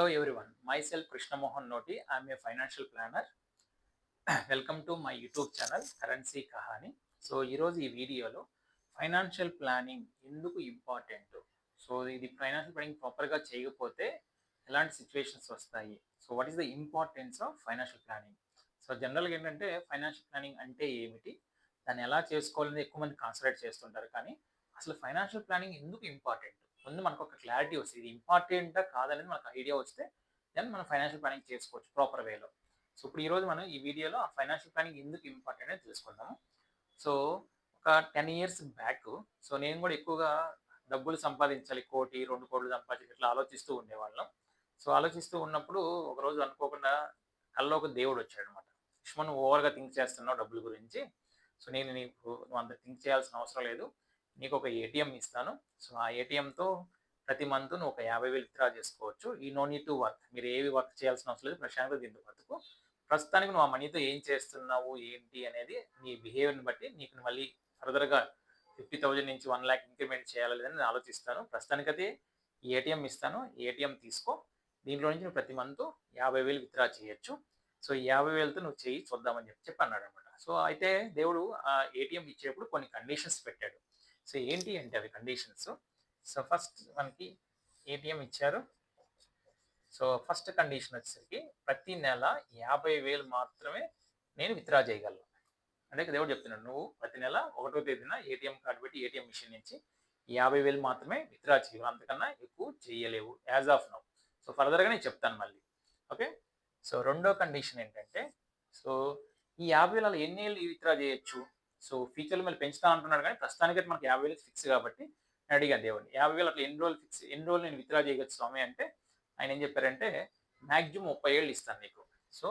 Hello everyone, myself Krishna Mohan Noti. I am a financial planner. Welcome to my YouTube channel currency Kahani. So ఈరోజు ఈ వీడియోలో financial planning ఎందుకు important, so ఇది financial planning ప్రాపర్గా చేయకపోతే ఎలాంటి సిచ్యువేషన్స్ వస్తాయి, so what is the importance of financial planning. So జనరల్గా ఏంటంటే ఫైనాన్షియల్ ప్లానింగ్ అంటే ఏమిటి, దాన్ని ఎలా చేసుకోవాలని ఎక్కువ మంది కాన్సన్ట్రేట్ చేస్తుంటారు. కానీ అసలు ఫైనాన్షియల్ ప్లానింగ్ ఎందుకు ఇంపార్టెంట్, ముందు మనకు ఒక క్లారిటీ వస్తుంది, ఇది ఇంపార్టెంటా కాదనేది మనకు ఐడియా వస్తే దెన్ మనం ఫైనాన్షియల్ ప్లానింగ్ చేసుకోవచ్చు ప్రాపర్ వేలో. సో ఇప్పుడు ఈరోజు మనం ఈ వీడియోలో ఆ ఫైనాన్షియల్ ప్లానింగ్ ఎందుకు ఇంపార్టెంట్ అని తెలుసుకుందాము. సో ఒక 10 years బ్యాక్, సో నేను కూడా ఎక్కువగా డబ్బులు సంపాదించాలి, 1 కోటి 2 కోట్లు సంపాదించాలి ఇట్లా ఆలోచిస్తూ ఉండేవాళ్ళం. సో ఆలోచిస్తూ ఉన్నప్పుడు ఒకరోజు అనుకోకుండా కల్లో ఒక దేవుడు వచ్చాడు అనమాట. విష్ణు, నువ్వు ఓవర్గా థింక్ చేస్తున్నావు డబ్బుల గురించి, సో నేను నువ్వు అంత థింక్ చేయాల్సిన అవసరం లేదు, నీకు ఒక ఏటీఎం ఇస్తాను. సో ఆ ఏటీఎంతో ప్రతి మంత్ నువ్వు ఒక 50,000 విత్డ్రా చేసుకోవచ్చు. ఈ నో నీడ్ టు వర్క్, మీరు ఏవి వర్క్ చేయాల్సిన అవసరం లేదు, ప్రశాంతంగా దీంతో బతుకు. ప్రస్తుతానికి నువ్వు ఆ మనీతో ఏం చేస్తున్నావు ఏంటి అనేది నీ బిహేవియర్ని బట్టి నీకు మళ్ళీ ఫర్దర్గా 50,000 నుంచి 1 lakh ఇంక్రిమెంట్ చేయాలి లేదని నేను ఆలోచిస్తాను. ప్రస్తుతానికైతే ఈ ఏటీఎం ఇస్తాను, ఏటీఎం తీసుకో, దీంట్లో నుంచి నువ్వు ప్రతి మంత్ 50,000 విత్డ్రా చేయొచ్చు. సో ఈ 50,000తో నువ్వు చేయి చూద్దామని చెప్పి అన్నాడు అనమాట. సో అయితే దేవుడు ఆ ఏటీఎం ఇచ్చేటప్పుడు కొన్ని కండిషన్స్ పెట్టాడు. సో ఏంటి అంటే అవి కండిషన్స్. సో ఫస్ట్ మనకి ఏటీఎం ఇచ్చారు. సో ఫస్ట్ కండిషన్ వచ్చేసరికి ప్రతి నెల 50,000 మాత్రమే నేను విత్డ్రా చేయగలను. అంటే దేవుడు చెప్తున్నాడు, నువ్వు ప్రతి నెల 1వ తేదీన ఏటీఎం కార్డు పెట్టి ఏటీఎం మిషన్ నుంచి 50,000 మాత్రమే విత్డ్రా చేయగలవు, అంతకన్నా ఎక్కువ చేయలేవు యాజ్ ఆఫ్ నౌ. సో ఫర్దర్గా నేను చెప్తాను మళ్ళీ. ఓకే. సో రెండో కండిషన్ ఏంటంటే, సో ఈ 50,000 ఎన్ని ఏళ్ళు విత్డ్రా చేయొచ్చు, సో ఫ్యూచర్లో మళ్ళీ పెంచుతా అంటున్నాడు, కానీ ప్రస్తుతానికైతే మనకి 50,000 ఫిక్స్ కాబట్టి నేను అడిగాను దేవుడిని, 50,000 అట్లా ఎన్ని రోజులు నేను విత్డ్రా చేయగచ్చు స్వామి అంటే ఆయన ఏం చెప్పారంటే మ్యాక్సిమం 30 ఏళ్ళు ఇస్తాను నీకు. సో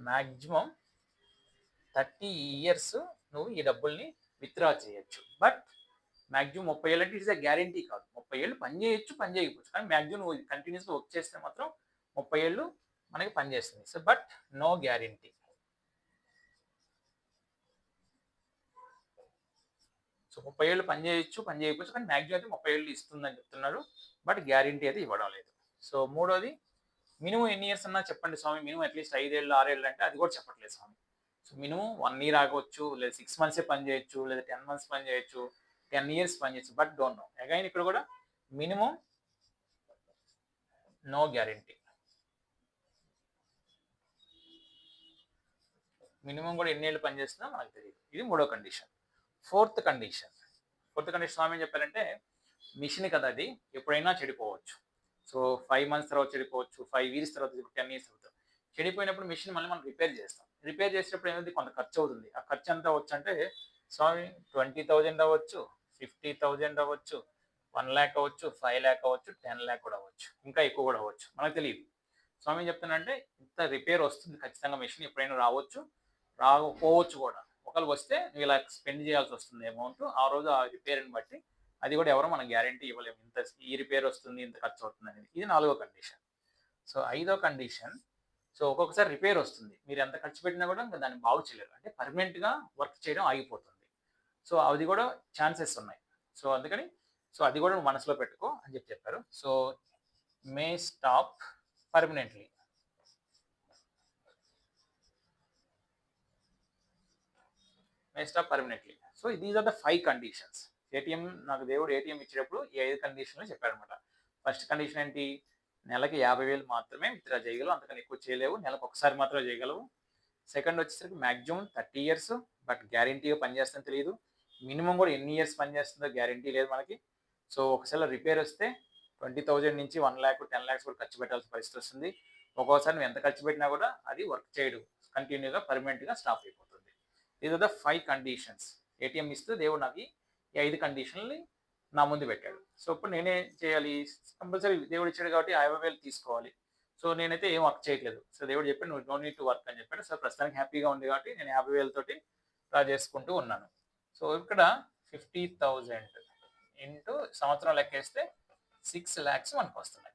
మ్యాక్సిమం 30 years నువ్వు ఈ డబ్బుల్ని విత్డ్రా చేయొచ్చు. బట్ మ్యాక్సిమం 30 ఏళ్ళు అంటే ఇట్స్ ఎ గ్యారంటీ కాదు, 30 ఏళ్ళు పని చేయొచ్చు పని చేయకపోవచ్చు, కానీ మ్యాక్సిమం నువ్వు కంటిన్యూస్గా వర్క్ చేస్తే మాత్రం 30 ఏళ్ళు మనకి పనిచేస్తుంది. So but no guarantee. So 30 ఏళ్ళు పని చేయొచ్చు పని చేయకపోవచ్చు, కానీ మ్యాక్సిమం అయితే 30 ఏళ్ళు ఇస్తుందని చెప్తున్నాడు, బట్ గ్యారంటీ అయితే ఇవ్వడం లేదు. సో మూడోది, మినిమం ఎన్ని ఇయర్స్ అన్నా చెప్పండి స్వామి, మినిమం అట్లీస్ట్ 5 ఏళ్ళు 6 ఏళ్ళు అంటే అది కూడా చెప్పట్లేదు స్వామి. సో మినిమం 1 year ఆగవచ్చు, లేదా 6 months పని చేయొచ్చు, లేదా 10 months పని చేయొచ్చు, 10 years పని చేయొచ్చు, బట్ డోంట్ నో. అగైన్ ఇక్కడ కూడా మినిమం నో గ్యారంటీ. మినిమం కూడా ఎన్ని ఏళ్ళు పని చేస్తుందో మనకు తెలియదు. ఇది మూడో కండిషన్. ఫోర్త్ కండిషన్ స్వామి ఏం చెప్పారంటే, మిషన్ కదా అది ఎప్పుడైనా చెడిపోవచ్చు. సో 5 months తర్వాత చెడిపోవచ్చు, 5 years తర్వాత, 10 years తర్వాత చెడిపోయినప్పుడు మిషన్ మళ్ళీ మనం రిపేర్ చేస్తాం. రిపేర్ చేసేటప్పుడు ఏమైంది, కొంత ఖర్చు అవుతుంది. ఆ ఖర్చు ఎంత అవ్వచ్చు అంటే స్వామి 20,000 అవ్వచ్చు, 50,000 అవ్వచ్చు, 1 lakh అవ్వచ్చు, 5 lakh అవ్వచ్చు, 10 lakh కూడా అవ్వచ్చు, ఇంకా ఎక్కువ కూడా అవ్వచ్చు, మనకు తెలియదు. స్వామి ఏం చెప్తున్నానంటే, ఇంత రిపేర్ వస్తుంది ఖచ్చితంగా, మిషన్ ఎప్పుడైనా రావచ్చు రాకపోవచ్చు కూడా. ఒకవేళ వస్తే నువ్వు ఇలా స్పెండ్ చేయాల్సి వస్తుంది అమౌంట్ ఆ రోజు ఆ రిపేర్ని బట్టి, అది కూడా ఎవరో మనకు గ్యారంటీ ఇవ్వలేము, ఇంత ఈ రిపేర్ వస్తుంది ఇంత ఖర్చు అవుతుంది అనేది. ఇది 4వ కండిషన్. సో 5వ కండిషన్, సో ఒక్కొక్కసారి రిపేర్ వస్తుంది, మీరు ఎంత ఖర్చు పెట్టినా కూడా ఇంకా దాన్ని బాగు చేయలేరు, అంటే పర్మనెంట్గా వర్క్ చేయడం ఆగిపోతుంది. సో అది కూడా ఛాన్సెస్ ఉన్నాయి. సో అందుకని సో అది కూడా నువ్వు మనసులో పెట్టుకో అని చెప్పారు. So may stop permanently. So these are the 5 conditions. ATM నాకు దేవుడు ఏటీఎం ఇచ్చేటప్పుడు ఈ 5 కండిషన్లు చెప్పారనమాట. ఫస్ట్ కండిషన్ ఏంటి, నెలకి 50,000 మాత్రమే విత్డ్రా చేయగలవు, అంతకని ఎక్కువ చేయలేవు, నెలకు ఒకసారి మాత్రమే చేయగలవు. సెకండ్ వచ్చేసరికి మ్యాక్సిమం 30 years, బట్ గ్యారంటీగా పనిచేస్తుందో తెలియదు. మినిమం కూడా ఎన్ని ఇయర్స్ పనిచేస్తుందో గ్యారంటీ లేదు మనకి. సో ఒకసారి రిపేర్ వస్తే 20,000 నుంచి 1 lakh 10 lakhs కూడా ఖర్చు పెట్టాల్సిన పరిస్థితి వస్తుంది. ఒక్కోసారి నువ్వు ఎంత ఖర్చు పెట్టినా కూడా అది వర్క్ చేయడు, కంటిన్యూగా పర్మనెంట్గా స్టాప్ అయిపోతుంది. These are the 5 conditions. ATM ఇస్తూ దేవుడు నాకు ఈ 5 కండిషన్లని నా ముందు పెట్టాడు. సో ఇప్పుడు నేనేం చేయాలి, కంపల్సరీ దేవుడు ఇచ్చాడు కాబట్టి 50,000 తీసుకోవాలి. సో నేనైతే ఏం వర్క్ చేయట్లేదు. సో దేవుడు చెప్పాడు, నువ్వు నో నీడ్ టు వర్క్ అని చెప్పాడు. సో ప్రస్తుతానికి హ్యాపీగా ఉంది కాబట్టి నేను 50,000 తోటి డ్రా చేసుకుంటూ ఉన్నాను. సో ఇక్కడ 50,000 ఇంటూ సంవత్సరం లెక్కేస్తే 6 lakhs మనకు వస్తున్నాయి.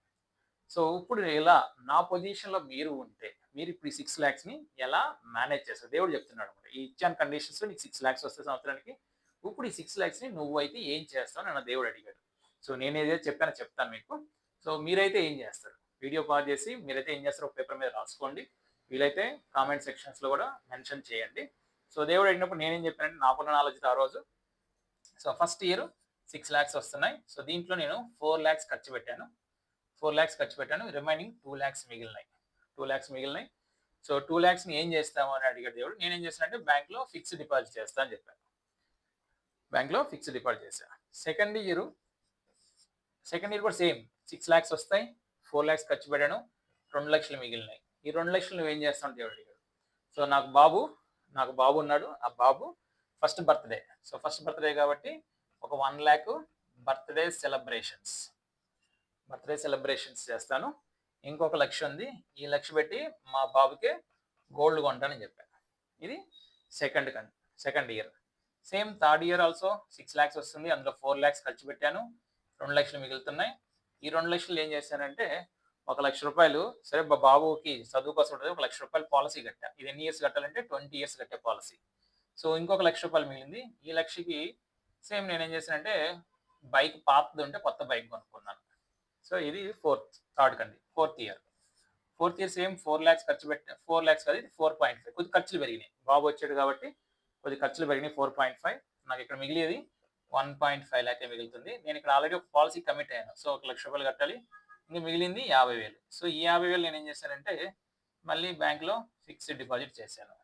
సో ఇప్పుడు ఎలా, నా పొజిషన్లో మీరు ఉంటే మీరు ఇప్పుడు ఈ 6 lakhsని ఎలా మేనేజ్ చేస్తారు, దేవుడు చెప్తున్నాడు అనమాట. ఈ ఇచ్చాను కండిషన్స్ నీకు 6 lakhs వస్తే సంవత్సరానికి, ఇప్పుడు ఈ 6 lakhsని నువ్వైతే ఏం చేస్తావు అని దేవుడు అడిగాడు. సో నేను ఏదైతే చెప్పానో చెప్తాను మీకు. సో మీరైతే ఏం చేస్తారు, వీడియో పాజ్ చేసి మీరైతే ఏం చేస్తారో ఒక పేపర్ మీద రాసుకోండి. వీలైతే కామెంట్ సెక్షన్స్లో కూడా మెన్షన్ చేయండి. సో దేవుడు అడిగినప్పుడు నేనేం చెప్పానంటే నాకున్న నాలెడ్జ్ ఆ రోజు. సో ఫస్ట్ ఇయర్ 6 lakhs వస్తున్నాయి. సో దీంట్లో నేను 4 lakhs ఖర్చు పెట్టాను. 4 lakhs ఖర్చు పెట్టాను. Remaining 2 lakhs మిగిలినాయి. 2 lakhs మిగిలినాయి. సో 2 lakhsని ఏం చేస్తాము అని అడిగాడు దేవుడు. నేనేం చేస్తానంటే బ్యాంక్లో ఫిక్స్డ్ డిపాజిట్ చేస్తా అని చెప్పాను. బ్యాంక్లో ఫిక్స్డ్ డిపాజిట్ చేశాను. సెకండ్ ఇయర్ కూడా సేమ్ 6 lakhs వస్తాయి. 4 lakhs ఖర్చు పెట్టాను. 2 lakhs మిగిలినాయి. ఈ 2 lakhs నువ్వు ఏం చేస్తావు దేవుడు అడిగాడు. సో నాకు బాబు ఉన్నాడు. ఆ బాబు first birthday. So first birthday కాబట్టి ఒక 1 lakh బర్త్డే సెలబ్రేషన్స్ చేస్తాను. ఇంకొక 1 lakh ఉంది. ఈ 1 lakh పెట్టి మా బాబుకే గోల్డ్ కొంటానని చెప్పాను. ఇది second year. Same third year also 6 lakhs వస్తుంది. అందులో 4 lakhs ఖర్చు పెట్టాను. 2 lakhs మిగులుతున్నాయి. ఈ 2 lakhs ఏం చేశానంటే 1 lakh రూపాయలు సరే మా బాబుకి చదువు కోసం ఉంటుంది. 1 lakh రూపాయలు పాలసీ కట్టా. ఇది ఎన్ని ఇయర్స్ కట్టాలంటే 20 years కట్టే పాలసీ. సో ఇంకొక 1 lakh రూపాయలు మిగిలింది. ఈ 1 lakhకి సేమ్ నేనేం చేశానంటే బైక్ పాతది ఉంటే కొత్త బైక్ కొనుక్కున్నాను. సో ఇది ఫోర్త్ ఇయర్ సేమ్ 4 lakhs ఖర్చు పెట్టా. 4 lakhs కాదు, ఇది 4.5. కొద్ది ఖర్చులు పెరిగినాయి. బాబు వచ్చాడు కాబట్టి కొద్ది ఖర్చులు పెరిగినాయి. 4.5. నాకు ఇక్కడ మిగిలేది 1.5 lakh మిగులుతుంది. నేను ఇక్కడ ఆల్రెడీ ఒక పాలసీ కమిట్ అయ్యాను. సో 1 lakh రూపాయలు కట్టాలి. ఇంకా మిగిలింది 50,000. సో ఈ 50,000 నేను ఏం చేశానంటే మళ్ళీ బ్యాంక్లో ఫిక్స్డ్ డిపాజిట్ చేశాను.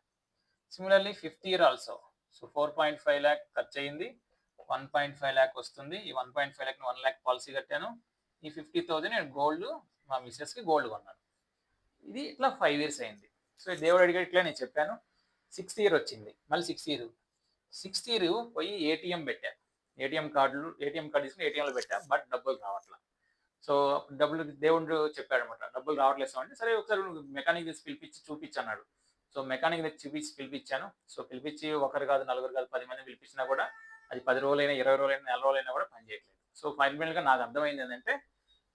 Similarly fifth year also. So 4.5 lakh ఖర్చు అయింది. 1.5 lakh వస్తుంది. ఈ 1.5 lakh 1 lakh పాలసీ కట్టాను. ఈ 50,000 నేను గోల్డ్ మా మిస్సెస్కి గోల్డ్ కొన్నాను. ఇది ఇట్లా 5 years అయింది. సో దేవుడు అడిగాడు ఇట్లా నేను చెప్పాను. 6th year వచ్చింది. మళ్ళీ 6th year పోయి ఏటీఎం పెట్టా. ఏటీఎం కార్డు తీసుకుని ఏటీఎంలో పెట్టా. బట్ డబ్బులు రావట్లా. సో డబ్బులు దేవుడు చెప్పాడు అనమాట, డబ్బులు రావట్లేదు అంటే సరే ఒకసారి మెకానిక్ తీసి పిలిపించి చూపించన్నాడు. సో మెకానిక్ పిలిపించాను. సో పిలిపించి ఒకరు కాదు, నలుగురు కాదు, 10 మంది పిలిపించినా కూడా అది 10 రోజులైనా, 20 రోజులైనా, 4 రోజులైనా కూడా పనిచేయట్లేదు. సో ఫైనల్గా నాకు అర్థమైంది ఏంటంటే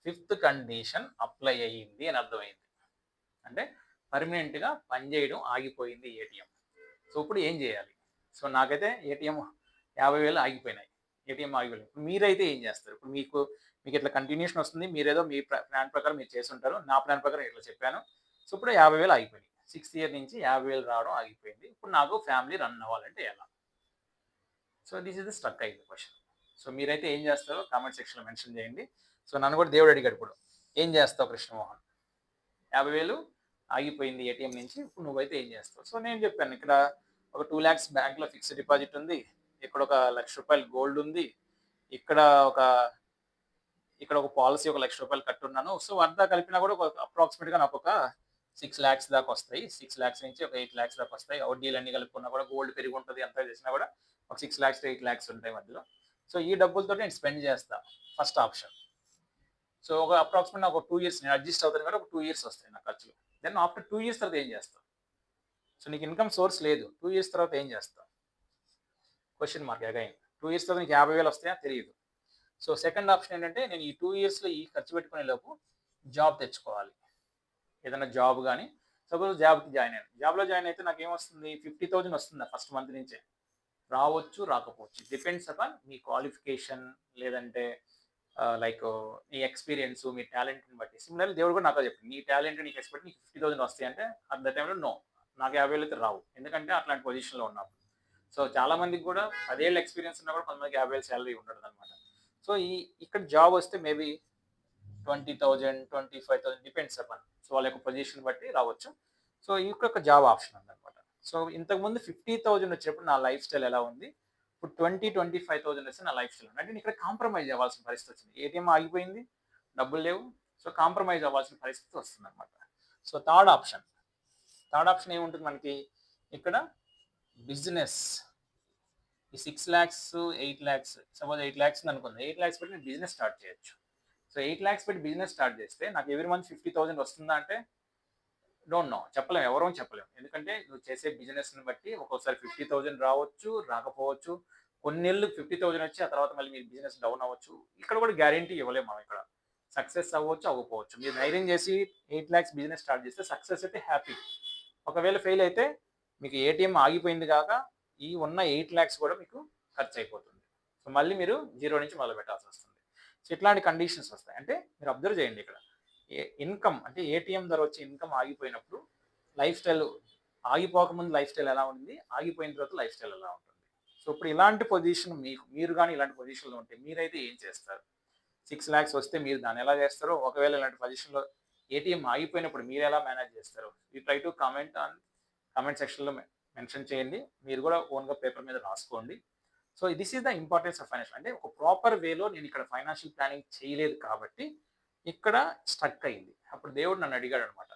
5th కండిషన్ అప్లై అయ్యింది అని అర్థమైంది. అంటే పర్మనెంట్గా పనిచేయడం ఆగిపోయింది ఏటీఎం. సో ఇప్పుడు ఏం చేయాలి? సో నాకైతే ఏటీఎం 50,000 ఆగిపోయినాయి. ఇప్పుడు మీరైతే ఏం చేస్తారు? ఇప్పుడు మీకు ఇట్లా కంటిన్యూషన్ వస్తుంది. మీరేదో మీ ప్లాన్ ప్రకారం మీరు చేస్తుంటారు. నా ప్లాన్ ప్రకారం ఇట్లా చెప్పాను. సో ఇప్పుడు 50,000 ఆగిపోయినాయి. 6th year నుంచి 50,000 రావడం ఆగిపోయింది. ఇప్పుడు నాకు ఫ్యామిలీ రన్ అవ్వాలంటే ఎలా? So this is the struck అయ్యింది క్వశ్చన్. సో మీరైతే ఏం చేస్తారో కామెంట్ సెక్షన్లో మెన్షన్ చేయండి. సో నన్ను కూడా దేవుడు అడిగాడు ఇప్పుడు, ఏం చేస్తావు కృష్ణమోహన్? 50,000 ఆగిపోయింది ఏటీఎం నుంచి, ఇప్పుడు నువ్వైతే ఏం చేస్తావు? సో నేను చెప్పాను, ఇక్కడ ఒక 2 lakhs బ్యాంక్లో ఫిక్స్డ్ డిపాజిట్ ఉంది. ఇక్కడ ఒక 1 lakh రూపాయలు గోల్డ్ ఉంది. ఇక్కడ ఒక పాలసీ 1 lakh రూపాయలు కట్టున్నాను. సో అంతా కలిపినా కూడా అప్రాక్సిమేట్గా నాకు ఒక 6 lakhs దాకా వస్తాయి. 6 lakhs నుంచి ఒక 8 lakhs దాకా వస్తాయి. వడ్డీలు అన్ని కలుపుకున్నా కూడా, గోల్డ్ పెరిగి ఉంటుంది, అంతా చేసినా కూడా ఒక 6 lakhs to 8 lakhs ఉంటాయి మధ్యలో. సో ఈ డబ్బులతో నేను స్పెండ్ చేస్తా, ఫస్ట్ ఆప్షన్. సో ఒక అప్రాక్సిమేట్ ఒక 2 years నేను అడ్జస్ట్ అవుతాను కాబట్టి ఒక 2 years వస్తాయి నా ఖర్చులు. దెన్ ఆఫ్టర్ 2 years తర్వాత ఏం చేస్తావు? సో నీకు ఇన్కమ్ సోర్స్ లేదు, 2 years తర్వాత ఏం చేస్తావు? Question mark again. 2 years తర్వాత నీకు 50,000 వస్తాయా? తెలియదు. సో సెకండ్ ఆప్షన్ ఏంటంటే నేను ఈ 2 yearsలో ఈ ఖర్చు పెట్టుకునే లోపు జాబ్ తెచ్చుకోవాలి. ఏదైనా జాబ్ కానీ, సపోజ్ జాబ్కి జాయిన్ అయ్యాను. జాబ్లో జాయిన్ అయితే నాకు ఏమొస్తుంది? 50,000 వస్తుందా ఫస్ట్ మంత్ నుంచే? రావచ్చు, రాకపోవచ్చు, డిపెండ్స్ అపాన్ మీ క్వాలిఫికేషన్, లేదంటే లైక్ నీ ఎక్స్పీరియన్స్, మీ టాలెంట్ని బట్టి. సిమిలర్లీ దేవుడు కూడా నాకు చెప్పింది, నీ టాలెంట్ నీకు ఎక్స్పెక్ట్ నీకు 50,000 వస్తాయి అంటే అట్ ద టైంలో నో, నాకు 50,000 అయితే రావు, ఎందుకంటే అట్లాంటి పొజిషన్లో ఉన్నప్పుడు. సో చాలా మందికి కూడా 10 ఏళ్ళ ఎక్స్పీరియన్స్ ఉన్నా కూడా కొంతమందికి 50,000 శాలరీ ఉండదు అనమాట. సో ఇక్కడ జాబ్ వస్తే మేబీ 20,000, 25,000 డిపెండ్స్ అపాన్, సో వాళ్ళ యొక్క పొజిషన్ బట్టి రావచ్చు. సో ఇక్కడ జాబ్ ఆప్షన్ ఉందన్నమాట. సో ఇంతకుముందు 50,000 వచ్చినప్పుడు నా లైఫ్ స్టైల్ ఎలా ఉంది, ఇప్పుడు 20-25,000 వస్తే నా లైఫ్ స్టైల్ ఉంది. అంటే నేను ఇక్కడ కాంప్రమైజ్ అవ్వాల్సిన పరిస్థితి వచ్చింది. ఏటీఎం ఆగిపోయింది, డబ్బులు లేవు, సో కాంప్రమైజ్ అవ్వాల్సిన పరిస్థితి వస్తుంది అనమాట. సో థర్డ్ ఆప్షన్ ఏముంటుంది మనకి ఇక్కడ? బిజినెస్. ఈ 6 lakhs, 8 lakhs, సపోజ్ 8 lakhs అనుకుంది. 8 lakhs పెట్టి నేను బిజినెస్ స్టార్ట్ చేయొచ్చు. సో 8 lakhs పెట్టి బిజినెస్ స్టార్ట్ చేస్తే నాకు ఎవ్రీ మంత్ 50,000 వస్తుందా అంటే డోంట్ నో, చెప్పలేము, ఎవరో చెప్పలేము. ఎందుకంటే నువ్వు చేసే బిజినెస్ని బట్టి ఒక్కోసారి 50,000 రావచ్చు, రాకపోవచ్చు. కొన్నేళ్ళు 50,000 వచ్చి ఆ తర్వాత మళ్ళీ మీ బిజినెస్ డౌన్ అవ్వచ్చు. ఇక్కడ కూడా గ్యారంటీ ఇవ్వలేము మనం. ఇక్కడ సక్సెస్ అవ్వచ్చు, అవ్వకపోవచ్చు. మీరు ధైర్యం చేసి 8 lakhs బిజినెస్ స్టార్ట్ చేస్తే సక్సెస్ అయితే హ్యాపీ. ఒకవేళ ఫెయిల్ అయితే మీకు ఏటీఎం ఆగిపోయింది కాక ఈ ఉన్న 8 lakhs కూడా మీకు ఖర్చు అయిపోతుంది. సో మళ్ళీ మీరు 0 నుంచి మొదలు పెట్టాల్సి వస్తుంది. సో ఇట్లాంటి కండిషన్స్ వస్తాయి. అంటే మీరు అబ్జర్వ్ చేయండి, ఇక్కడ ఇన్కమ్ అంటే ఏటీఎం ద్వారా వచ్చే ఇన్కమ్ ఆగిపోయినప్పుడు లైఫ్ స్టైల్ ఆగిపోకముందు లైఫ్ స్టైల్ ఎలా ఉంది, ఆగిపోయిన తర్వాత లైఫ్ స్టైల్ ఎలా ఉంటుంది. సో ఇప్పుడు ఇలాంటి పొజిషన్ మీరు కానీ ఇలాంటి పొజిషన్లో ఉంటే మీరైతే ఏం చేస్తారు? 6 lakhs వస్తే మీరు దాన్ని ఎలా చేస్తారో, ఒకవేళ ఇలాంటి పొజిషన్లో ఏటీఎం ఆగిపోయినప్పుడు మీరు ఎలా మేనేజ్ చేస్తారు? యూ ట్రై టు కామెంట్ సెక్షన్లో మెన్షన్ చేయండి. మీరు కూడా ఓన్గా పేపర్ మీద రాసుకోండి. So this is the importance of financial. అంటే ఒక ప్రాపర్ వేలో నేను ఇక్కడ ఫైనాన్షియల్ ప్లానింగ్ చేయలేదు కాబట్టి ఇక్కడ స్ట్రక్ అయింది. అప్పుడు దేవుడు నన్ను అడిగాడు అనమాట,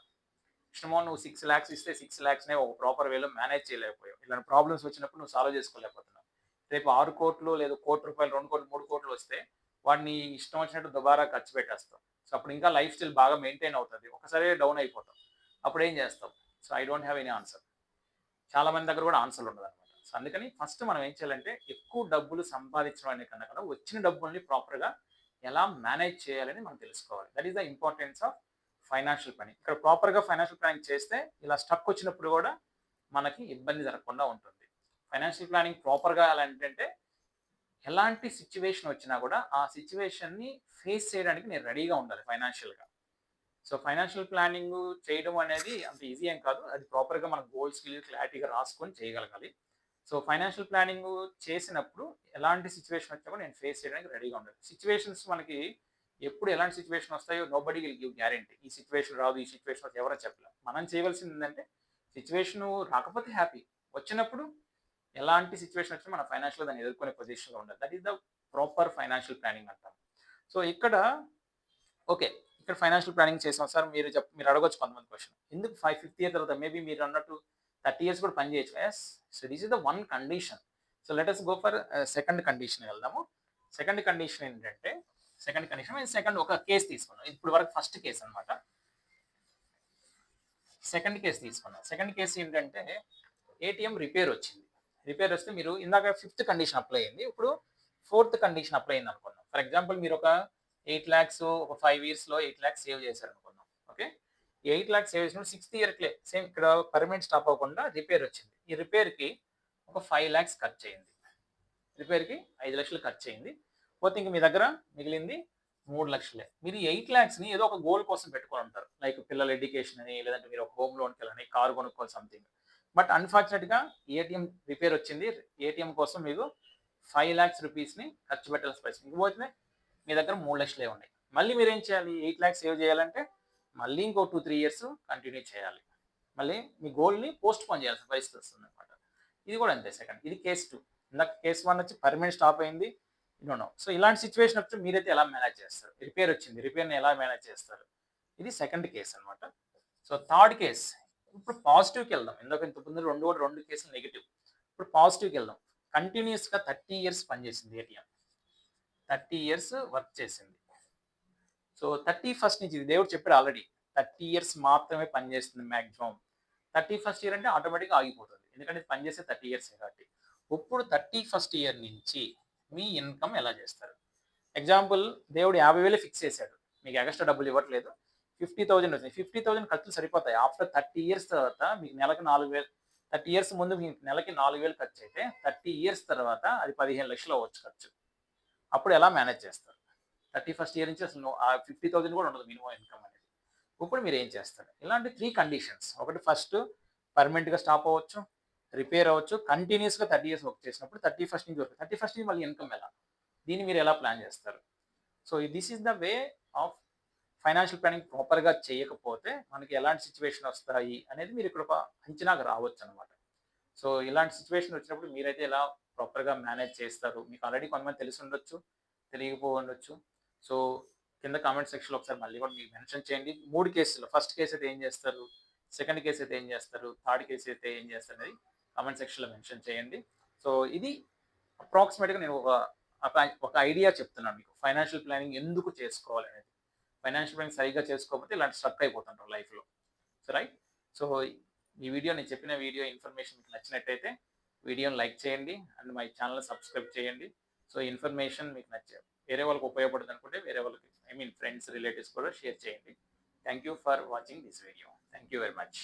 కృష్ణమోహన్ నువ్వు 6 lakhs ఇస్తే 6 lakhsనే ఒక ప్రాపర్ వేలో మేనేజ్ చేయలేకపోయావు. ఇలాంటి ప్రాబ్లమ్స్ వచ్చినప్పుడు నువ్వు సాల్వ్ చేసుకోలేకపోతున్నావు. రేపు 6 కోట్లు లేదా ₹1 కోటి, 2 కోట్లు, 3 కోట్లు వస్తే వాడిని ఇష్టం వచ్చినట్టు దుబారా ఖర్చు పెట్టేస్తాం. సో అప్పుడు ఇంకా లైఫ్ స్టైల్ బాగా మెయింటైన్ అవుతుంది, ఒకసారి డౌన్ అయిపోతాం. అప్పుడు ఏం చేస్తాం? So I don't have any answer. చాలా మంది దగ్గర కూడా ఆన్సర్లు ఉండదు అనమాట. సో అందుకని ఫస్ట్ మనం ఏం చేయాలంటే ఎక్కువ డబ్బులు సంపాదించడం అనే కన్నా కూడా వచ్చిన డబ్బుల్ని ప్రాపర్గా ఎలా మేనేజ్ చేయాలని మనం తెలుసుకోవాలి. That is the importance of financial planning. ఇక్కడ ప్రాపర్గా ఫైనాన్షియల్ ప్లానింగ్ చేస్తే ఇలా స్టక్ వచ్చినప్పుడు కూడా మనకి ఇబ్బంది జరగకుండా ఉంటుంది. ఫైనాన్షియల్ ప్లానింగ్ ప్రాపర్గా ఎలా అంటే ఎలాంటి సిచ్యువేషన్ వచ్చినా కూడా ఆ సిచ్యువేషన్ని ఫేస్ చేయడానికి నేను రెడీగా ఉండాలి ఫైనాన్షియల్గా. సో ఫైనాన్షియల్ ప్లానింగ్ చేయడం అనేది అంత ఈజీ ఏం కాదు. అది ప్రాపర్గా మన గోల్స్ క్లారిటీగా రాసుకొని చేయగలగాలి. సో ఫైనాన్షియల్ ప్లానింగ్ చేసినప్పుడు ఎలాంటి సిచ్యువేషన్ వచ్చినా కూడా నేను ఫేస్ చేయడానికి రెడీగా ఉండాలి. సిచ్యువేషన్స్ మనకి ఎప్పుడు ఎలాంటి సిచ్యువేషన్ వస్తాయో నోబడీ విల్ గివ్ గ్యారెంటీ. ఈ సిచ్యువేషన్ రాదు, ఈ సిచ్యువేషన్ వస్తే ఎవరో చెప్పలేం. మనం చేయవలసింది ఏంటంటే సిచ్యువేషన్ రాకపోతే హ్యాపీ, వచ్చినప్పుడు ఎలాంటి సిచ్యువేషన్ వచ్చినా మన ఫైనాన్షియల్గా దాన్ని ఎదుర్కొనే పొజిషన్లో ఉండాలి. That is the proper financial planning అంటాం. సో ఇక్కడ ఓకే, ఇక్కడ ఫైనాన్షియల్ ప్లానింగ్ చేసాం సార్, మీరు అడగొచ్చు కొంతమంది క్వశ్చన్, ఎందుకు 5th year తర్వాత మేబీ మీరు అన్నట్టు 30 years కూడా పని చేయొచ్చు. Yes, so this is the one condition. So let us go for second condition వెళ్దాము. సెకండ్ కండిషన్ ఏంటంటే సెకండ్ ఒక కేసు తీసుకున్నాం. ఇప్పుడు వరకు ఫస్ట్ కేసు అనమాట. సెకండ్ కేసు తీసుకున్నాం. సెకండ్ కేసు ఏంటంటే ఏటీఎం రిపేర్ వచ్చింది. రిపేర్ వస్తే మీరు ఇందాక 5th కండిషన్ అప్లై అయింది, ఇప్పుడు 4th కండిషన్ అప్లై అయింది అనుకున్నాం. ఫర్ ఎగ్జాంపుల్ మీరు ఒక 8 lakhs ఒక 5 yearsలో 8 lakhs సేవ్ చేశారు అనుకున్నాం. ఓకే, 8 lakhs సేవ్ చేసినప్పుడు 6th year సేమ్ ఇక్కడ పర్మనెంట్ స్టాప్ అవ్వకుండా రిపేర్ వచ్చింది. ఈ రిపేర్కి ఒక 5 lakhs ఖర్చు అయింది. రిపేర్కి 5 లక్షలు ఖర్చు అయింది. పోతే ఇంక మీ దగ్గర మిగిలింది 3 లక్షలే. మీరు 8 lakhsని ఏదో ఒక గోల్ కోసం పెట్టుకొని ఉంటారు, లైక్ పిల్లల ఎడ్యుకేషన్ అని, లేదంటే మీరు ఒక హోమ్ లోన్కి వెళ్ళని, కారు కొనుక్కోవాలి సంథింగ్. బట్ అన్ఫార్చునేట్గా ఏటీఎం రిపేర్ వచ్చింది. ఏటీఎం కోసం మీకు 5 lakhs రూపీస్ని ఖర్చు పెట్టాల్సిన పరిస్థితి. ఇంకపోతే మీ దగ్గర 3 లక్షలే ఉన్నాయి. మళ్ళీ మీరు ఏం చేయాలి? 8 lakhs సేవ్ చేయాలంటే మళ్ళీ ఇంకో 2-3 years కంటిన్యూ చేయాలి. మళ్ళీ మీ గోల్ని పోస్ట్ పోన్ చేయాల్సిన పరిస్థితి వస్తుంది అనమాట. ఇది కూడా అంతే. సెకండ్, ఇది కేస్ 2. ఇందాక కేస్ 1 వచ్చి పర్మనెంట్ స్టాప్ అయింది. నో. సో ఇలాంటి సిచ్యువేషన్ వచ్చి మీరైతే ఎలా మేనేజ్ చేస్తారు? రిపేర్ వచ్చింది, రిపేర్ని ఎలా మేనేజ్ చేస్తారు? ఇది సెకండ్ కేసు అనమాట. సో థర్డ్ కేస్, ఇప్పుడు పాజిటివ్కి వెళ్దాం. ఇంతకుముందు రెండు కేసులు నెగిటివ్. ఇప్పుడు పాజిటివ్కి వెళ్దాం. కంటిన్యూస్గా 30 years పనిచేసింది ఏటీఎం, 30 years వర్క్ చేసింది. సో 31st నుంచి దేవుడు చెప్పాడు ఆల్రెడీ 30 years మాత్రమే పనిచేస్తుంది మ్యాక్సిమం. 31st year అంటే ఆటోమేటిక్గా ఆగిపోతుంది, ఎందుకంటే పనిచేసే 30 years కాబట్టి. ఇప్పుడు 31st year నుంచి మీ ఇన్కమ్ ఎలా చేస్తారు? ఎగ్జాంపుల్, దేవుడు 50,000 ఫిక్స్ చేశాడు, మీకు ఎక్స్ట్రా డబ్బులు ఇవ్వట్లేదు, 50,000 వచ్చింది. 50,000 ఖర్చులు సరిపోతాయి. ఆఫ్టర్ 30 years తర్వాత మీకు నెలకు 4,000, 30 years ముందు మీకు నెలకి 4,000 ఖర్చు అయితే 30 years తర్వాత అది 15 లక్షలు అవ్వచ్చు ఖర్చు. అప్పుడు ఎలా మేనేజ్ చేస్తారు? 31st year నుంచి అసలు ఆ 50,000 కూడా ఉండదు మినిమం ఇన్కమ్ అనేది. ఇప్పుడు మీరు ఏం చేస్తారు? ఇలాంటి 3 కండిషన్స్. ఒకటి, ఫస్ట్ పర్మనెంట్గా స్టాప్ అవ్వచ్చు, రిపేర్ అవ్వచ్చు, కంటిన్యూస్గా 30 years వర్క్ చేసినప్పుడు 31st నుంచి వరకు 31st నుంచి మళ్ళీ ఇన్కమ్ ఎలా? దీన్ని మీరు ఎలా ప్లాన్ చేస్తారు? So this is the way of financial planning. ప్రాపర్గా చేయకపోతే మనకి ఎలాంటి సిచ్యువేషన్ వస్తాయి అనేది మీరు ఇక్కడ ఒక అంచనాకు రావచ్చు అనమాట. సో ఇలాంటి సిచ్యువేషన్ వచ్చినప్పుడు మీరైతే ఎలా ప్రాపర్గా మేనేజ్ చేస్తారు? మీకు ఆల్రెడీ కొంతమంది తెలిసి ఉండొచ్చు, తెలియకపో ఉండొచ్చు. సో కింద కామెంట్ సెక్షన్లో ఒకసారి మళ్ళీ కూడా మీకు మెన్షన్ చేయండి. 3 కేసులు, ఫస్ట్ కేసు అయితే ఏం చేస్తారు, సెకండ్ కేసు అయితే ఏం చేస్తారు, థర్డ్ కేసు అయితే ఏం చేస్తారు అనేది కామెంట్ సెక్షన్లో మెన్షన్ చేయండి. సో ఇది అప్రాక్సిమేట్గా నేను ఒక ఐడియా చెప్తున్నాను మీకు, ఫైనాన్షియల్ ప్లానింగ్ ఎందుకు చేసుకోవాలి అనేది. ఫైనాన్షియల్ ప్లానింగ్ సరిగ్గా చేసుకోకపోతే ఇలాంటి స్ట్రక్ అయిపోతుంటారు లైఫ్లో. So right. సో ఈ వీడియో, నేను చెప్పిన వీడియో ఇన్ఫర్మేషన్ మీకు నచ్చినట్టయితే వీడియోని లైక్ చేయండి అండ్ మై ఛానల్ సబ్స్క్రైబ్ చేయండి. సో ఇన్ఫర్మేషన్ మీకు వేరే వాళ్ళకి ఉపయోగపడుతుంది అనుకుంటే వేరే వాళ్ళకి, ఫ్రెండ్స్, రిలేటివ్స్ కూడా షేర్ చేయండి. Thank you for watching this video. Thank you very much.